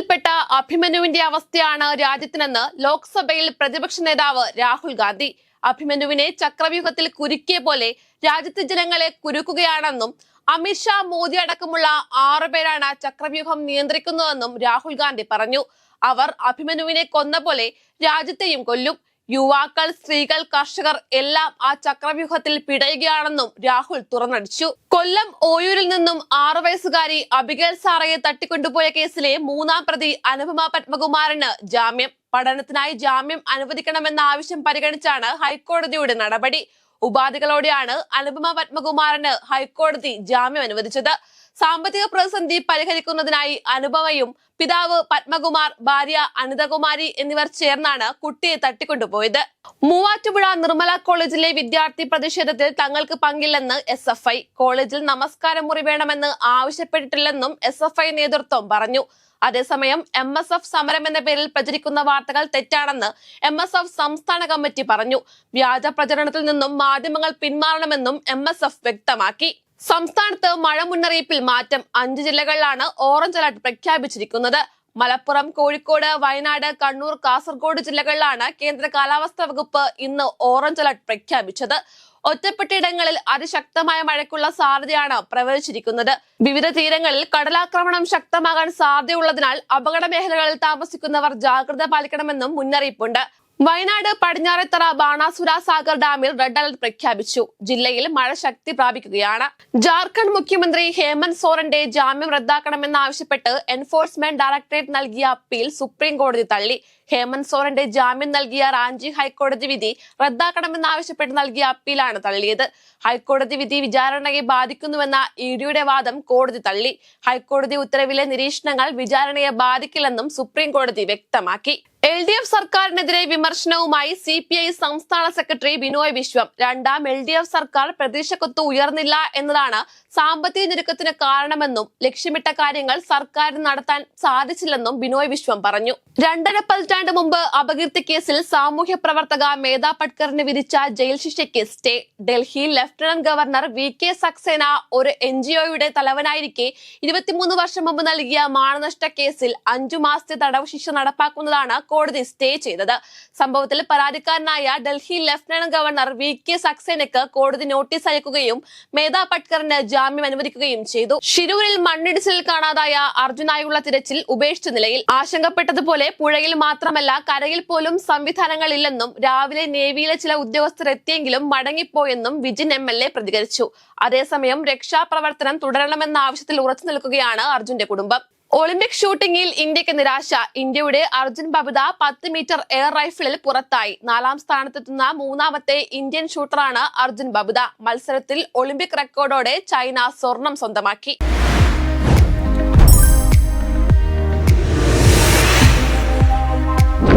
ചക്രവ്യൂഹത്തിൽപ്പെട്ട അഭിമന്യുവിന്റെ അവസ്ഥയാണ് രാജ്യത്തിനെന്ന് ലോക്സഭയിൽ പ്രതിപക്ഷ നേതാവ് രാഹുൽ ഗാന്ധി. അഭിമന്യുവിനെ ചക്രവ്യൂഹത്തിൽ കുരുക്കിയ പോലെ രാജ്യത്തെ ജനങ്ങളെ കുരുക്കുകയാണെന്നും അമിത്ഷാ, മോദി അടക്കമുള്ള 6 പേരാണ് ചക്രവ്യൂഹം നിയന്ത്രിക്കുന്നതെന്നും രാഹുൽ ഗാന്ധി പറഞ്ഞു. അവർ അഭിമന്യുവിനെ കൊന്ന പോലെ രാജ്യത്തെയും കൊല്ലും. യുവാക്കൾ, സ്ത്രീകൾ, കർഷകർ എല്ലാം ആ ചക്രവ്യൂഹത്തിൽ പിടയുകയാണെന്നും രാഹുൽ തുറന്നടിച്ചു. കൊല്ലം ഓയൂരിൽ നിന്നും 6 വയസ്സുകാരി അബിഗേൽ സാറയെ തട്ടിക്കൊണ്ടുപോയ കേസിലെ 3-ാം പ്രതി അനുപമ പത്മകുമാറിന് ജാമ്യം. പഠനത്തിനായി ജാമ്യം അനുവദിക്കണമെന്ന ആവശ്യം പരിഗണിച്ചാണ് ഹൈക്കോടതിയുടെ നടപടി. ഉപാധികളോടെയാണ് അനുപമ പത്മകുമാറിന് ഹൈക്കോടതി ജാമ്യം അനുവദിച്ചത്. സാമ്പത്തിക പ്രതിസന്ധി പരിഹരിക്കുന്നതിനായി അനുപമയും പിതാവ് പത്മകുമാർ, ഭാര്യ അനിതകുമാരി എന്നിവർ ചേർന്നാണ് കുട്ടിയെ തട്ടിക്കൊണ്ടുപോയത്. മൂവാറ്റുപുഴ നിർമ്മല കോളേജിലെ വിദ്യാർത്ഥി പ്രതിഷേധത്തിൽ തങ്ങൾക്ക് പങ്കില്ലെന്ന് SFI. കോളേജിൽ നമസ്കാര മുറി വേണമെന്ന് ആവശ്യപ്പെട്ടിട്ടില്ലെന്നും SFI നേതൃത്വം പറഞ്ഞു. അതേസമയം MSF സമരം എന്ന പേരിൽ പ്രചരിക്കുന്ന വാർത്തകൾ തെറ്റാണെന്ന് MSF സംസ്ഥാന കമ്മിറ്റി പറഞ്ഞു. വ്യാജ പ്രചരണത്തിൽ നിന്നും മാധ്യമങ്ങൾ പിന്മാറണമെന്നും MSF വ്യക്തമാക്കി. സംസ്ഥാനത്ത് മഴ മുന്നറിയിപ്പിൽ മാറ്റം. 5 ജില്ലകളിലാണ് ഓറഞ്ച് അലർട്ട് പ്രഖ്യാപിച്ചിരിക്കുന്നത്. മലപ്പുറം, കോഴിക്കോട്, വയനാട്, കണ്ണൂർ, കാസർഗോഡ് ജില്ലകളിലാണ് കേന്ദ്ര കാലാവസ്ഥാ വകുപ്പ് ഇന്ന് ഓറഞ്ച് അലർട്ട് പ്രഖ്യാപിച്ചത്. ഒറ്റപ്പെട്ടയിടങ്ങളിൽ അതിശക്തമായ മഴയ്ക്കുള്ള സാധ്യതയാണ് പ്രവചിച്ചിരിക്കുന്നത്. വിവിധ തീരങ്ങളിൽ കടലാക്രമണം ശക്തമാകാൻ സാധ്യതയുള്ളതിനാൽ അപകട മേഖലകളിൽ താമസിക്കുന്നവർ ജാഗ്രത പാലിക്കണമെന്നും മുന്നറിയിപ്പുണ്ട്. വയനാട് പടിഞ്ഞാറെത്തറ ബാണാസുര സാഗർ ഡാമിൽ റെഡ് അലർട്ട് പ്രഖ്യാപിച്ചു. ജില്ലയിൽ മഴ ശക്തി പ്രാപിക്കുകയാണ്. ജാർഖണ്ഡ് മുഖ്യമന്ത്രി ഹേമന്ത് സോറന്റെ ജാമ്യം റദ്ദാക്കണമെന്നാവശ്യപ്പെട്ട് എൻഫോഴ്സ്മെന്റ് ഡയറക്ടറേറ്റ് നൽകിയ അപ്പീൽ സുപ്രീം കോടതി തള്ളി. ഹേമന്ത് സോറന്റെ ജാമ്യം നൽകിയ റാഞ്ചി ഹൈക്കോടതി വിധി റദ്ദാക്കണമെന്നാവശ്യപ്പെട്ട് നൽകിയ അപ്പീലാണ് തള്ളിയത്. ഹൈക്കോടതി വിധി വിചാരണയെ ബാധിക്കുന്നുവെന്ന EDയുടെ വാദം കോടതി തള്ളി. ഹൈക്കോടതി ഉത്തരവിലെ നിരീക്ഷണങ്ങൾ വിചാരണയെ ബാധിക്കില്ലെന്നും സുപ്രീം കോടതി വ്യക്തമാക്കി. LDF സർക്കാരിനെതിരെ വിമർശനവുമായി CPI സംസ്ഥാന സെക്രട്ടറി ബിനോയ് വിശ്വം. 2ാം LDF സർക്കാർ പ്രതീക്ഷക്കൊത്ത് ഉയർന്നില്ല എന്നതാണ് സാമ്പത്തിക ഞെരുക്കത്തിന് കാരണമെന്നും ലക്ഷ്യമിട്ട കാര്യങ്ങൾ സർക്കാരിന് നടത്താൻ സാധിച്ചില്ലെന്നും ബിനോയ് വിശ്വം പറഞ്ഞു. 2.5 പതിറ്റാണ്ട് മുമ്പ് അപകീർത്തി കേസിൽ സാമൂഹ്യ പ്രവർത്തക മേധാ പട്കറിന് വിധിച്ച ജയിൽ ശിക്ഷയ്ക്ക് stay. Delhi lieutenant governor VK Saxena ഒരു NGOയുടെ തലവനായിരിക്കെ 23 വർഷം മുമ്പ് നൽകിയ മാനനഷ്ട കേസിൽ 5 മാസത്തെ തടവ് ശിക്ഷ നടപ്പാക്കുന്നതാണ് കോടതി സ്റ്റേ ചെയ്തത്. സംഭവത്തിൽ പരാതിക്കാരനായ ഡൽഹി ലഫ്റ്റനന്റ് ഗവർണർ VK സക്സേനയ്ക്ക് കോടതി നോട്ടീസ് അയക്കുകയും മേധാ പട്കറിന് ജാമ്യം അനുവദിക്കുകയും ചെയ്തു. ഷിരൂരിൽ മണ്ണിടിച്ചിലിൽ കാണാതായ അർജുനായുള്ള തിരച്ചിൽ ഉപേക്ഷിച്ച നിലയിൽ. ആശങ്കപ്പെട്ടതുപോലെ പുഴയിൽ മാത്രമല്ല കരയിൽ പോലും സംവിധാനങ്ങളില്ലെന്നും രാവിലെ നേവിയിലെ ചില ഉദ്യോഗസ്ഥർ എത്തിയെങ്കിലും മടങ്ങിപ്പോയെന്നും വിജിൻ MLA പ്രതികരിച്ചു. അതേസമയം രക്ഷാപ്രവർത്തനം തുടരണമെന്ന ആവശ്യത്തിൽ ഉറച്ചു നിൽക്കുകയാണ് അർജുന്റെ കുടുംബം. ഒളിമ്പിക് ഷൂട്ടിംഗിൽ ഇന്ത്യക്ക് നിരാശ. ഇന്ത്യയുടെ അർജുൻ ബബുദ 10 മീറ്റർ എയർ റൈഫിളിൽ പുറത്തായി. 4ാം സ്ഥാനത്തെത്തുന്ന 3ാമത്തെ ഇന്ത്യൻ ഷൂട്ടറാണ് അർജുൻ ബബുദ. മത്സരത്തിൽ ഒളിമ്പിക് റെക്കോർഡോടെ ചൈന സ്വർണം സ്വന്തമാക്കി.